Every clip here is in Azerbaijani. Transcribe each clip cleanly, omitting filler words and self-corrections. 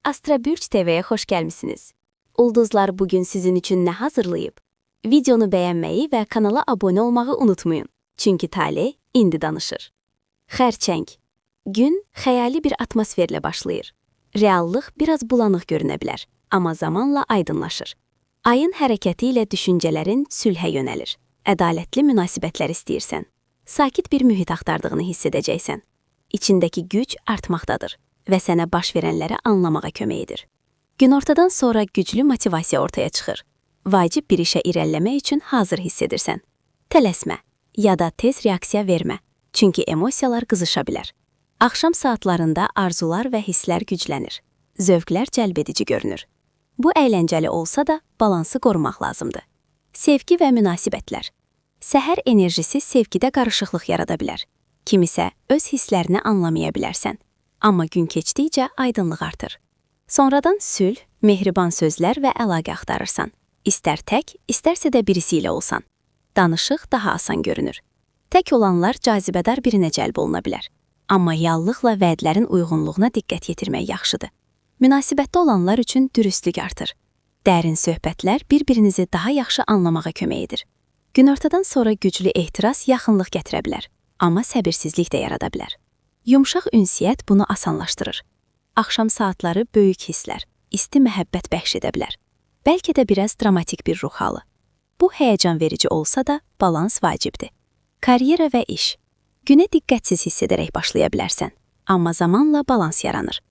Astrabürç TV'ye hoş gelmişsiniz. Ulduzlar bugün sizin için ne hazırlayıp? Videonu beğenmeyi ve kanala abone olmayı unutmayın. Çünkü talih indi danışır. Xərçəng. Gün xəyali bir atmosferlə başlayır. Reallıq biraz bulanıq görünə bilər, amma zamanla aydınlaşır. Ayın hərəkəti ilə düşüncələrin sülhə yönəlir. Ədalətli münasibətlər istəyirsən. Sakit bir mühit axtardığını hiss edəcəksən. İçindəki güc artmaqdadır və sənə baş verənləri anlamağa kömək edir. Günortadan sonra güclü motivasiya ortaya çıxır. Vacib bir işə irəliləmək üçün hazır hiss edirsən. Tələsmə ya da tez reaksiya vermə, çünki emosiyalar qızışa bilər. Axşam saatlarında arzular və hisslər güclənir. Zövqlər cəlbedici görünür. Bu əyləncəli olsa da balansı qorumaq lazımdır. Sevgi və münasibətlər. Səhər enerjisi sevgidə qarışıqlıq yarada bilər. Kimisə öz hisslərini anlamaya bilərsən. Amma gün keçdikcə aydınlıq artır. Sonradan sülh, mehriban sözlər və əlaqə axtarırsan. İstər tək, istərsə də birisi ilə olsan. Danışıq daha asan görünür. Tək olanlar cazibədar birinə cəlb oluna bilər. Amma yallıqla vədlərin uyğunluğuna diqqət yetirmək yaxşıdır. Münasibətdə olanlar üçün dürüstlük artır. Dərin söhbətlər bir-birinizi daha yaxşı anlamağa kömək edir. Günortadan sonra güclü ehtiras yaxınlıq gətirə bilər, amma səbirsizlik də yarada bilər. Yumşaq ünsiyyət bunu asanlaşdırır. Axşam saatları böyük hisslər, isti məhəbbət bəxş edə bilər. Bəlkə də biraz dramatik bir ruh halı. Bu həyəcan verici olsa da balans vacibdir. Karyera və iş. Günə diqqətsiz hiss edərək başlaya bilərsən, amma zamanla balans yaranır.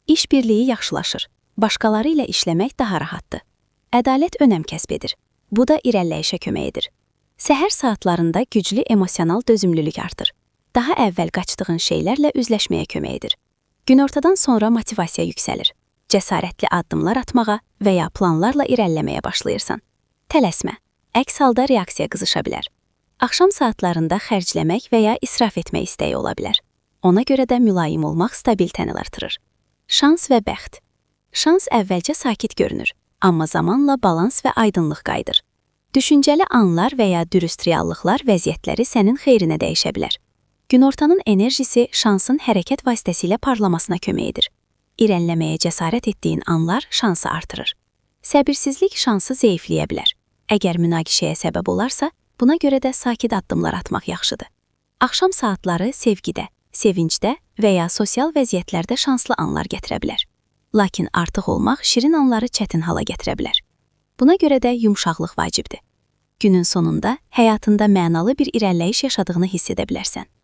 İş birliyi yaxşılaşır. Başqaları ilə işləmək daha rahatdır. Ədalət önəm kəsb edir. Bu da irəliləyişə kömək edir. Səhər saatlarında güclü emosional dözümlülük artır. Daha əvvəl qaçdığın şeylərlə üzləşməyə kömək edir. Günortadan sonra motivasiya yüksəlir. Cəsarətli addımlar atmağa və ya planlarla irəliləməyə başlayırsan. Tələsmə, əks halda reaksiya qızışa bilər. Axşam saatlarında xərcləmək və ya israf etmək istəyi ola bilər. Ona görə də mülayim olmaq stabil tənil artırır. Şans və bəxt. Şans əvvəlcə sakit görünür, amma zamanla balans və aydınlıq qayıdır. Düşüncəli anlar və ya dürüst reallıqlar vəziyyətləri sənin xeyrinə dəyişə bilər. Günortanın enerjisi şansın hərəkət vasitəsilə parlamasına kömək edir. İrəliləməyə cəsarət etdiyin anlar şansı artırır. Səbirsizlik şansı zəifləyə bilər. Əgər münaqişəyə səbəb olarsa, buna görə də sakit addımlar atmaq yaxşıdır. Axşam saatları sevgidə, sevincdə və ya sosial vəziyyətlərdə şanslı anlar gətirə bilər. Lakin artıq olmaq şirin anları çətin hala gətirə bilər. Buna görə də yumşaqlıq vacibdir. Günün sonunda həyatında mənalı bir irəliləyiş yaşadığını hiss edə bilərsən.